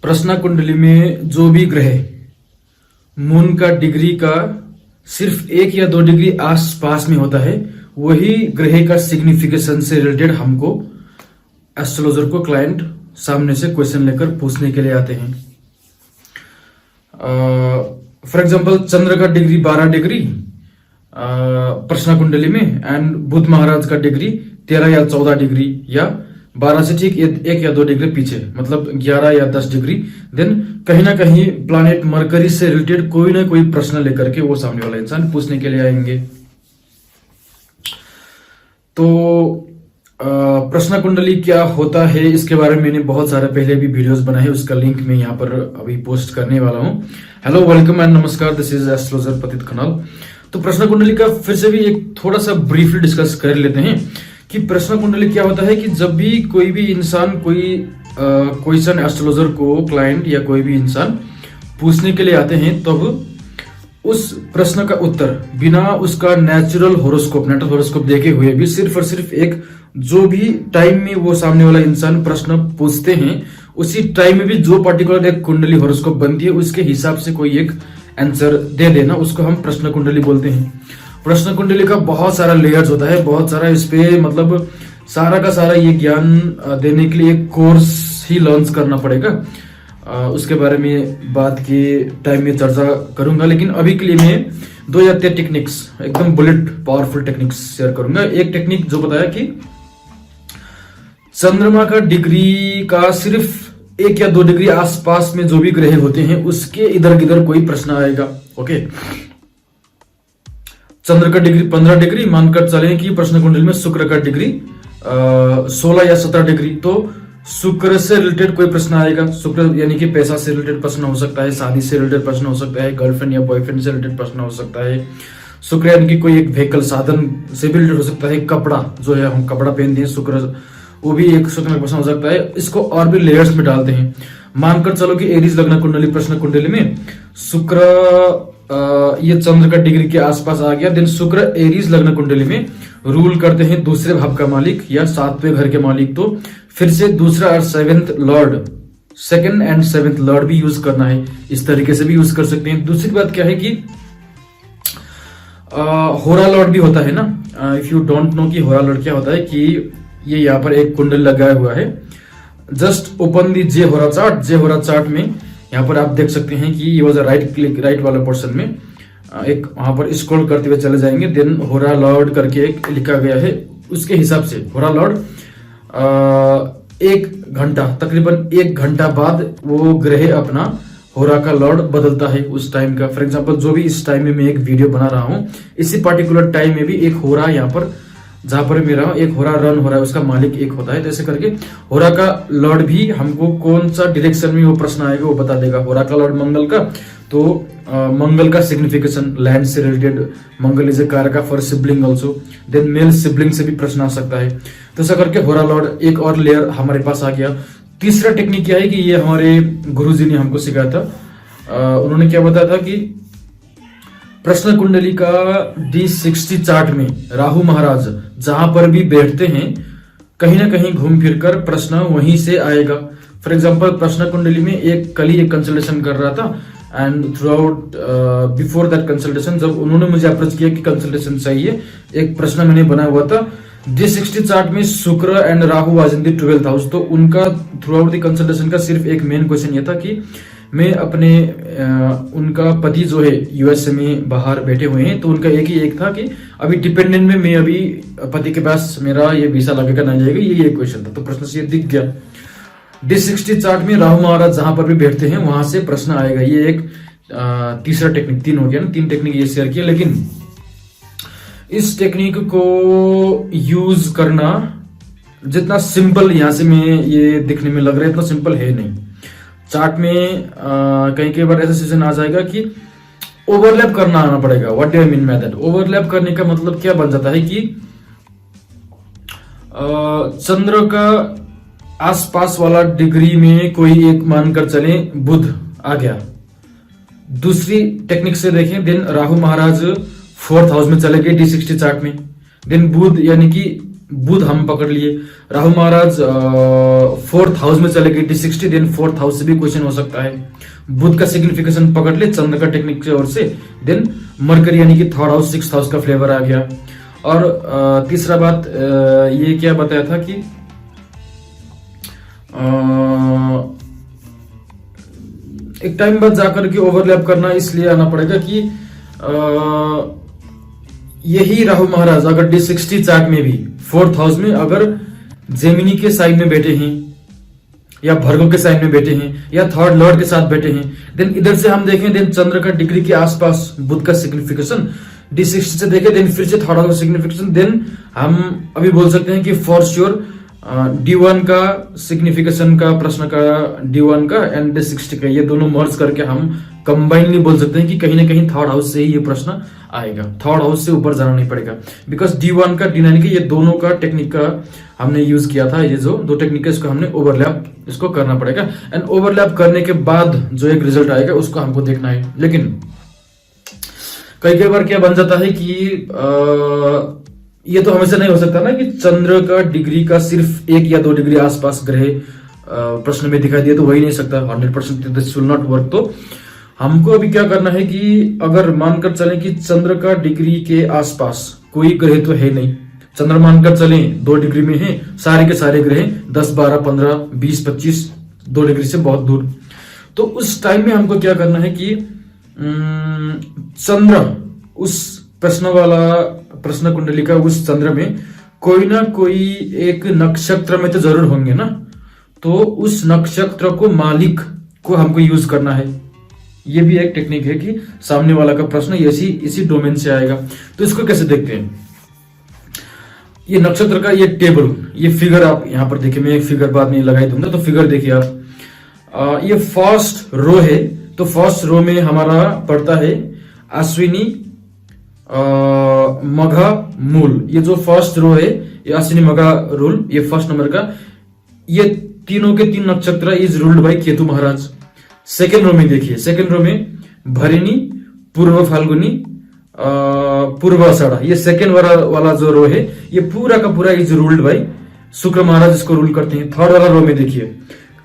प्रश्न कुंडली में जो भी ग्रह मून का डिग्री का सिर्फ 1 या 2 डिग्री आसपास में होता है, वही ग्रह का सिग्निफिकेशन से रिलेटेड हमको एस्ट्रोलॉजर को क्लाइंट सामने से क्वेश्चन लेकर पूछने के लिए आते हैं। फॉर एग्जांपल चंद्र का डिग्री 12 डिग्री प्रश्न कुंडली में एंड बुध महाराज का डिग्री 13 या 14 डिग्री या 12 से ठीक 1 या 2 डिग्री पीछे, मतलब 11 या 10 डिग्री। देन कहीं ना कहीं प्लैनेट मरकरी से रिलेटेड कोई ना कोई प्रश्न लेकर के वो सामने वाला इंसान पूछने के लिए आएंगे। तो प्रश्न कुंडली क्या होता है इसके बारे में मैंने बहुत सारे पहले भी वीडियोस बनाए, उसका लिंक मैं यहाँ पर अभी पोस्ट करने वाला हूँ। हेलो, वेलकम एंड नमस्कार, दिस इज एस्ट्रोलॉजर पतित खनाल। तो प्रश्न कुंडली का फिर से भी एक थोड़ा सा ब्रीफली डिस्कस कर लेते हैं कि प्रश्न कुंडली क्या होता है। कि जब भी कोई भी इंसान कोई क्वेश्चन एस्ट्रोलॉजर को क्लाइंट या कोई भी इंसान पूछने के लिए आते हैं, तब उस प्रश्न का उत्तर बिना उसका नेचुरल हॉरोस्कोप देखे हुए भी सिर्फ और सिर्फ एक जो भी टाइम में वो सामने वाला इंसान प्रश्न पूछते हैं, उसी टाइम में भी जो पर्टिकुलर एक कुंडली हॉरोस्कोप बनती है उसके हिसाब से कोई एक आंसर दे देना, उसको हम प्रश्न कुंडली बोलते हैं। प्रश्न कुंडली का बहुत सारा लेयर्स होता है, बहुत सारा इस पे मतलब सारा का सारा ये ज्ञान देने के लिए एक कोर्स ही लॉन्च करना पड़ेगा। उसके बारे में बाद के टाइम में चर्चा करूंगा, लेकिन अभी के लिए मैं 2 या 3 टेक्निक्स, एकदम बुलेट पावरफुल टेक्निक्स शेयर करूंगा। एक टेक्निक जो बताया कि चंद्रमा का डिग्री का सिर्फ 1 या 2 डिग्री आसपास में जो भी ग्रह होते हैं उसके इधर किधर कोई प्रश्न आएगा। ओके, चंद्र का डिग्री 15 डिग्री मानकर चले कि प्रश्न कुंडली में शुक्र का डिग्री 16 या 17 डिग्री, तो शुक्र से रिलेटेड कोई प्रश्न आएगा। शुक्र यानी कि पैसा से रिलेटेड प्रश्न हो सकता है, शादी से रिलेटेड प्रश्न हो सकता है, गर्लफ्रेंड या बॉयफ्रेंड से रिलेटेड प्रश्न हो सकता है। शुक्र यानी कि कोई एक व्हीकल साधन से भी रिलेटेड हो सकता है। कपड़ा जो है, हम कपड़ा पहनते हैं, शुक्र वो भी एक शुक्र का प्रश्न हो सकता है। इसको और भी लेयर्स में डालते हैं। मानकर चलो कि एरीज लग्न कुंडली प्रश्न कुंडली में शुक्र ये चंद्र का डिग्री के आसपास आ गया। देन शुक्र एरीज लग्न कुंडली में रूल करते हैं दूसरे भाव का मालिक या 7वें घर के मालिक, तो फिर से दूसरा और 7th Lord, 2nd and 7th Lord भी यूज करना है। इस तरीके से भी यूज कर सकते हैं। दूसरी बात क्या है कि होरा लॉर्ड भी होता है ना। इफ यू डोंट नो कि होरा लॉर्ड क्या होता है, कि ये यहाँ पर एक कुंडल लगाया हुआ है। जस्ट ओपन दी जे होरा चार्ट में यहाँ पर आप देख सकते हैं कि ये वाज राइट क्लिक, राइट वाला पोर्शन में एक वहां पर स्क्रॉल करते हुए चले जाएंगे। देन होरा लॉर्ड करके एक लिखा गया है, उसके हिसाब से होरा लॉर्ड 1 घंटा, तकरीबन 1 घंटा बाद वो ग्रह अपना होरा का लॉर्ड बदलता है उस टाइम का। फॉर एग्जांपल जो भी इस टाइम में मैं एक वीडियो बना रहा हूँ, इसी पर्टिकुलर टाइम में भी एक होरा यहाँ पर जहां पर मेरा एक होरा रन हो रहा है उसका मालिक एक होता है। जैसे करके होरा का लॉर्ड भी हमको कौन सा डायरेक्शन में वो प्रश्न आएगा वो बता देगा। होरा का लॉर्ड मंगल का, तो मंगल का सिग्निफिकेशन लैंड से related, Mangal is a karaka for sibling also. Then male sibling से भी प्रश्न आ सकता है। तो ऐसा करके होरा लॉर्ड एक और लेयर हमारे पास आ गया। तीसरा टेक्निक क्या है कि ये हमारे गुरुजी ने हमको सिखाया था। उन्होंने क्या बताया था कि प्रश्न कुंडली का D60 चार्ट में राहु महाराज जहां पर भी बैठते हैं, कहीं ना कहीं घूम फिर कर प्रश्न वहीं से आएगा। फॉर एग्जांपल प्रश्न कुंडली में कल ही एक कंसल्टेशन कर रहा था and through out before that consultation जब उन्होंने मुझे अप्रोच किया कि कंसल्टेशन चाहिए, एक प्रश्न मैंने बनाया हुआ था। D60 चार्ट में शुक्र and Rahu was in the 12th house, तो उनका थ्रू आउट द कंसल्टेशन का सिर्फ एक मेन क्वेश्चन ये था कि मैं अपने उनका पति जो है यूएसए में बाहर बैठे हुए हैं, तो उनका एक था कि अभी डिपेंडेंट में मैं अभी पति के पास मेरा ये वीसा लगेगा नहीं लगेगा, ये क्वेश्चन था। तो प्रश्न से ये दिख गया। D60 चार्ट में राहु महाराज जहां पर भी बैठते हैं वहां से प्रश्न आएगा। ये एक तीसरा टेक्निक, 3 हो गया ना, 3 टेक्निक ये शेयर किया। लेकिन इस टेक्निक को यूज करना जितना सिंपल यहां से मैं ये दिखने में लग रहा है, इतना सिंपल है नहीं। चार्ट में कई बार ऐसा सिचुएशन आ जाएगा कि ओवरलैप करना आना पड़ेगा। What do I mean by that? Overlap करने का मतलब क्या बन जाता है कि चंद्र का आसपास वाला डिग्री में कोई एक मानकर चले बुध आ गया। दूसरी टेक्निक से देखें, देन राहु महाराज 4th हाउस में चले गए D60 चार्ट में। देन बुध यानी कि बुध हम पकड़ लिए, राहु महाराज 4th हाउस में चले गए D60, देन 4th हाउस से भी क्वेश्चन हो सकता है। बुध का सिग्निफिकेशन पकड़ ले चंद्र का टेक्निक की ओर से, देन मरकरी यानी कि 3rd हाउस 6th हाउस का फ्लेवर आ गया। और तीसरा बात ये क्या बताया था कि एक टाइम बाद जाकर के ओवरलैप करना इसलिए आना पड़ेगा कि यही राहु महाराज अगर D60 चार्ट में भी 4th हाउस में अगर जेमिनी के साइन में बैठे हैं या भर्गो के साइन में बैठे हैं या 3rd लॉर्ड के साथ बैठे हैं, देन इधर से हम देखें, देन चंद्र का डिग्री के आसपास बुध का सिग्निफिकेशन D60 से देखें, देन फिर से 3rd हाउस का सिग्निफिकेशन, देन हम अभी बोल सकते हैं कि फॉर श्योर D1 का सिग्निफिकेशन का प्रश्न का D1 का एंड D60 का, ये दोनों मर्ज करके हम कंबाइनली बोल सकते हैं कि कहीं ना कहीं 3rd हाउस से ही ये प्रश्न आएगा। 3rd हाउस से ऊपर जाना नहीं पड़ेगा, बिकॉज D1 का D9 का ये दोनों का टेक्निक का हमने यूज किया था। ये जो दो टेक्निक है इसको हमने ओवरलैप इसको करना पड़ेगा, एंड ओवरलैप करने के बाद जो एक रिजल्ट आएगा उसको हमको देखना है। लेकिन कई बार क्या बन जाता है कि ये तो हमेशा नहीं हो सकता ना कि चंद्र का डिग्री का सिर्फ 1 या 2 डिग्री आसपास ग्रह प्रश्न में दिखाई दिए तो वही नहीं सकता 100%, दिस विल नॉट वर्क। तो हमको अभी क्या करना है कि अगर मानकर चलें कि चंद्र का डिग्री के आसपास कोई ग्रह तो है नहीं, चंद्र मानकर चलें 2 डिग्री में है, सारे के सारे ग्रह 10, 12, 15, 20, 25 2 डिग्री से बहुत दूर, तो उस टाइम में हमको क्या करना है कि चंद्र उस प्रश्न कुंडली का उस चंद्र में कोई ना कोई एक नक्षत्र में तो जरूर होंगे ना, तो उस नक्षत्र को मालिक को हमको यूज करना है। ये भी एक टेक्निक है कि सामने वाला का प्रश्न इसी डोमेन से आएगा। तो इसको कैसे देखते हैं, ये नक्षत्र का ये टेबल, ये फिगर आप यहां पर देखिए, मैं एक फिगर बाद में लगाई दूंगा, तो फिगर देखिए आप, ये फर्स्ट रो है, तो फर्स्ट रो में हमारा पड़ता है अश्विनी मघा मूल, ये जो फर्स्ट रो है ये अश्विनी मघा रूल, ये फर्स्ट नंबर का, ये तीनों के 3 nakshatra is ruled by Ketu Maharaj. Second row में देखिए, सेकेंड रो में भरिणी, पूर्व फाल्गुनी, पूर्व आषाढ़ा, ये सेकेंड वाला जो रो है ये पूरा का पूरा इज रूल्ड बाय शुक्र महाराज, इसको रूल करते हैं। थर्ड वाला रो में देखिए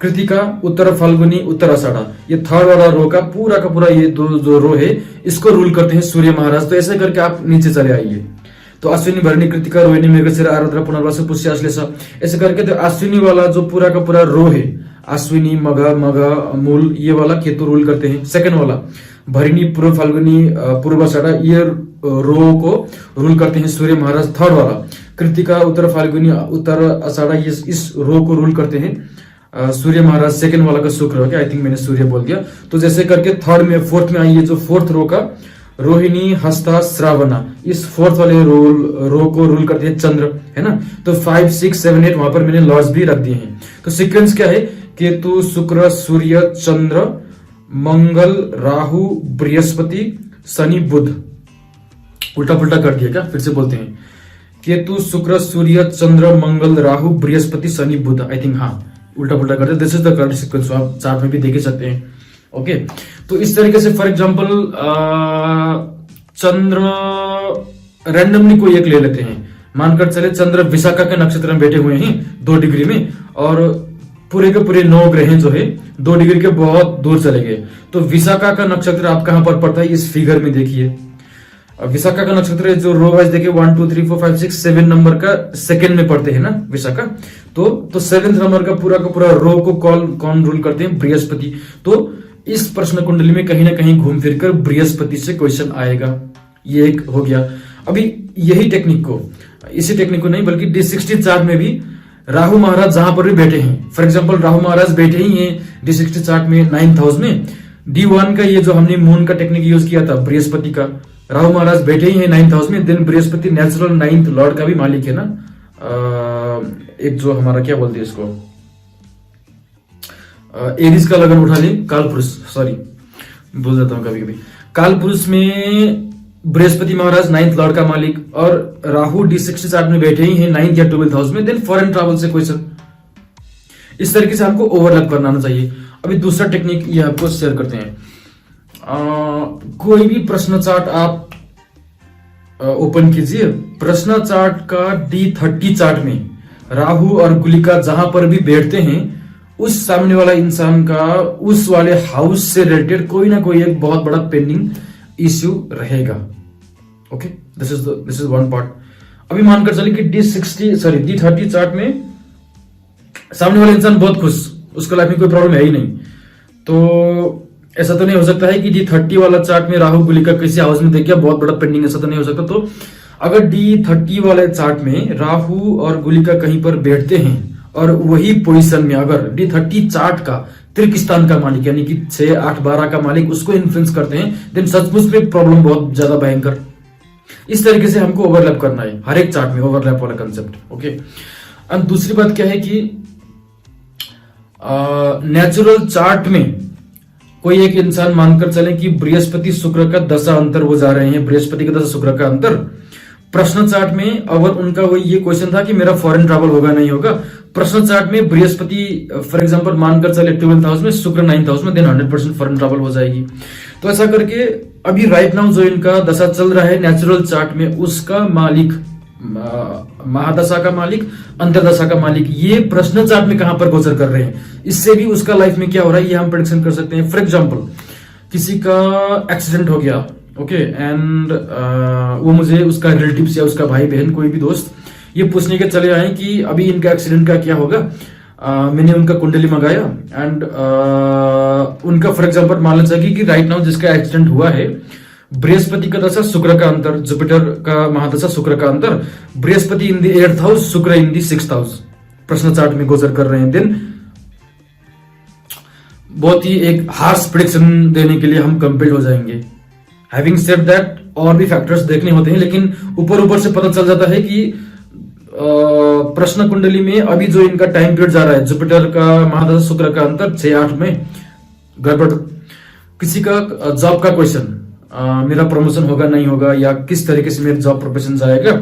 कृतिका, उत्तर फाल्गुनी, उत्तर आषाढ़ा, ये थर्ड वाला रो का पूरा ये दो जो रो है इसको रूल करते हैं सूर्य महाराज। तो ऐसे करके आप नीचे चले आइए, तो अश्विनी, भरणी, कृतिका, रोहिणी, मृगशिरा, आर्द्रा, पुनर्वसु, पुष्य, आश्लेषा, ऐसे करके तो अश्विनी वाला जो पूरा का पूरा रो है, अश्विनी मघा मूल, ये वाला केतु रूल करते हैं। सेकंड वाला भरणी, पूर्व फाल्गुनी, पूर्व आषाढ़ा, ये रो को रूल करते हैं सूर्य महाराज। थर्ड वाला कृतिका, उत्तर फाल्गुनी, उत्तर आषाढ़ा, इस रो को रूल करते हैं सूर्य महाराज। सेकंड वाला का शुक्र हो गया, आई थिंक मैंने सूर्य बोल दिया। तो जैसे करके थर्ड में फोर्थ में आइए, जो फोर्थ रो का रोहिणी, हस्ता, श्रावणा, इस फोर्थ वाले रो को रूल करते हैं चंद्र, है ना। तो 5, 6, 7, 8 वहां पर मैंने लॉर्ड्स भी रख दिए हैं। तो सीक्वेंस क्या है, केतु, शुक्र, सूर्य, चंद्र, मंगल, राहु, बृहस्पति, शनि, बुध। उल्टा पुल्टा कर दिया क्या, फिर से बोलते हैं, केतु, शुक्र, सूर्य, चंद्र, मंगल, राहु, बृहस्पति, शनि, बुध। आई थिंक हाँ, उल्टा पुल्टा करते हैं। This is the correct sequence, आप चार्ट में भी देख सकते हैं। ओके, तो इस तरीके से फॉर एग्जांपल चंद्र रैंडमली कोई एक ले लेते हैं, मानकर चले चंद्र विशाखा के नक्षत्र में बैठे हुए हैं 2 डिग्री में, और पूरे के पूरे 9 ग्रह जो है 2 डिग्री के बहुत दूर चले गए। तो विशाखा का नक्षत्र आप कहां पर पड़ता है, इस फिगर में देखिए। विशाखा का नक्षत्र जो रो वाइज देखिए 1, 2, 3, 4, 5, 6, 7 नंबर का सेकंड में पड़ते हैं ना विशाखा। तो 7th नंबर का पूरा रो को कौन रूल करते हैं, बृहस्पति। तो इस प्रश्न कुंडली में कहीं ना कहीं घूम फिर कर बृहस्पति से क्वेश्चन आएगा। ये एक हो गया। अभी यही टेक्निक को, इसी टेक्निक को नहीं बल्कि D60 चार्ट में भी राहु महाराज जहां पर भी बैठे हैं, फॉर एग्जांपल राहु महाराज बैठे ही हैं D60 चार्ट में 9th हाउस में, D1 का ये जो हमने मून का टेक्निक यूज किया था बृहस्पति का, राहु महाराज बैठे ही हैं 9th हाउस में। Then Brihaspati natural 9th Lord का भी मालिक है ना, एक जो हमारा क्या बोलते हैं इसको, एरिस का लगन उठा ले, कालपुरुष, सॉरी भूल जाता हूं कभी कभी, कालपुरुष में बृहस्पति महाराज 9th लॉर्ड का मालिक, और राहु D60 चार्ट में बैठे ही हैं 9th या 12th हाउस में। देन फॉरेन ट्रैवल से क्वेश्चन, इस तरीके से हमको ओवरलैप करना चाहिए। अभी दूसरा टेक्निक ये आपको शेयर करते हैं। कोई भी प्रश्न चार्ट आप ओपन कीजिए, प्रश्न चार्ट का D30 चार्ट में राहु और गुलिका जहां पर भी बैठते हैं, उस सामने वाला इंसान का उस वाले हाउस से रिलेटेड कोई ना कोई एक बहुत बड़ा पेंडिंग इश्यू रहेगा। Okay, this is one part. अभी मानकर चले कि D30 चार्ट में सामने वाला इंसान बहुत खुश, उसका लाइफ में कोई प्रॉब्लम है ही नहीं, तो ऐसा तो नहीं हो सकता है कि D30 वाला चार्ट में राहु गुलिका किसी हाउस में देख गया, बहुत बड़ा पेंडिंग, ऐसा तो नहीं हो सकता। तो अगर D30 वाले चार्ट में राहु और गुलिका कहीं पर बैठते हैं और वही पोजीशन में अगर D30 चार्ट का त्रिक स्थान का मालिक यानी कि 6, 8, 12 का मालिक उसको इन्फ्लुएंस करते हैं, देन सचमुच में प्रॉब्लम बहुत ज्यादा भयंकर। इस तरीके से हमको ओवरलैप करना है, हर एक चार्ट में ओवरलैप वाला कंसेप्ट। ओके, और दूसरी बात क्या है कि नेचुरल चार्ट में कोई एक इंसान मानकर चले कि बृहस्पति शुक्र का दशा अंतर वो जा रहे हैं, बृहस्पति का दशा शुक्र का अंतर। प्रश्न चार्ट में अगर उनका वही ये क्वेश्चन था कि मेरा फॉरेन ट्रैवल होगा नहीं होगा, प्रश्न चार्ट में बृहस्पति फॉर एग्जांपल मानकर चले 12th हाउस में, शुक्र 9th हाउस में, देन 100% फॉरेन ट्रैवल हो जाएगी। तो ऐसा करके अभी राइट नाउ जो इनका दशा चल रहा है नेचुरल चार्ट में, उसका मालिक, महादशा का मालिक, अंतरदशा का मालिक, ये प्रश्न चार्ट में कहां पर गोचर कर रहे हैं, इससे भी उसका लाइफ में क्या हो रहा है ये हम प्रेडिक्शन कर सकते हैं। फॉर एग्जांपल किसी का एक्सीडेंट हो गया, ओके, एंड वो मुझे उसका रिलेटिव्स या उसका भाई बहन कोई भी दोस्त ये पूछने के चले आए कि अभी इनका एक्सीडेंट का क्या होगा। मैंने उनका कुंडली मंगाया एंड उनका फॉर एग्जांपल मान लीजिए कि राइट नाउ जिसका एक्सीडेंट हुआ है, बृहस्पति का दशा शुक्र का अंतर, जुपिटर का महादशा शुक्र का अंतर, बृहस्पति इन दी 8th हाउस, शुक्र इन दी 6th हाउस प्रश्न चार्ट में गोचर कर रहे हैं। दिन बहुत ही एक हार्श प्रेडिक्शन देने के लिए हम कंपेल्ड हो जाएंगे। हैविंग सेड दैट और भी फैक्टर्स देखने होते हैं, लेकिन ऊपर से पता चल जाता है कि प्रश्न कुंडली में अभी जो इनका टाइम पीरियड जा रहा है, जुपिटर का महादशा शुक्र का अंतर 6-8 में गड़बड़। किसी का जॉब का क्वेश्चन, मेरा प्रमोशन होगा नहीं होगा या किस तरीके से मेरा जॉब प्रोफेशन जाएगा,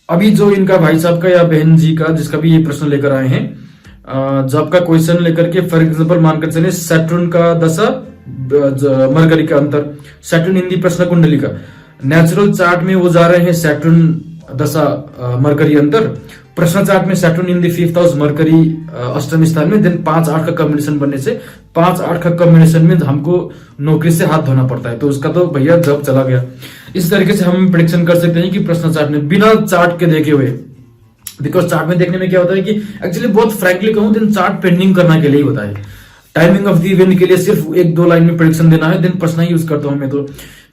अभी जो इनका भाई साहब का या बहन जी का जिसका भी ये प्रश्न लेकर आए हैं, जॉब का क्वेश्चन लेकर के फॉर एग्जाम्पल मानकर चले सैटर्न का दशा मरकरी का अंतर, सैटर्न इन दी प्रश्न कुंडली का नेचुरल चार्ट में वो जा रहे हैं सैटर्न दशा मरकरी अंतर, प्रश्न चार्ट में सैटर्न इन दी 5th हाउस मरकरी अष्टम स्थान में, देन 5-8 का कॉम्बिनेशन बनने से 5-8 का कॉम्बिनेशन में हमको नौकरी से हाथ धोना पड़ता है, तो उसका तो भैया जॉब चला गया। इस तरीके से हम प्रेडिक्शन कर सकते हैं कि प्रश्न चार्ट में बिना चार्ट के देखे हुए, बिकॉज चार्ट में देखने में क्या होता है कि एक्चुअली बहुत फ्रैंकली कहूं देन चार्ट पेंडिंग करने के लिए होता है। टाइमिंग ऑफ दी इवेंट के लिए सिर्फ 1-2 लाइन में प्रेडिक्शन देना है, देन प्रश्न ही यूज करता हूं मैं तो।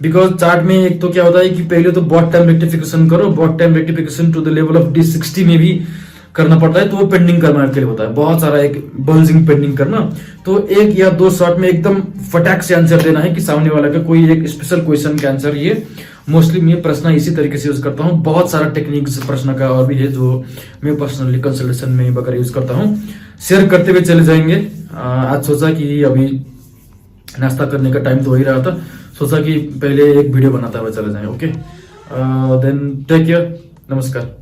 बिकॉज चार्ट में एक तो क्या होता है कि पहले तो बॉट टाइम रेक्टिफिकेशन करो, birth time rectification to the level of D60 में भी करना पड़ता है, तो वो पेंडिंग करना के लिए होता है, बहुत सारा एक बल्जिंग पेंडिंग करना। तो 1 या 2 शॉट में एकदम फटाक से आंसर देना है कि सामने वाला का कोई एक स्पेशल क्वेश्चन का आंसर। ये मोस्टली मैं प्रश्न इसी तरीके से यूज करता हूँ। बहुत सारा टेक्निक्स प्रश्न का और भी है जो मैं पर्सनली कंसल्टेशन में वगैरह यूज करता हूँ, शेयर करते हुए चले जाएंगे। आज सोचा कि अभी नाश्ता करने का टाइम तो हो ही रहा था, सोचा कि पहले एक वीडियो बनाता हुआ चले जाए। ओके, देन टेक केयर, नमस्कार।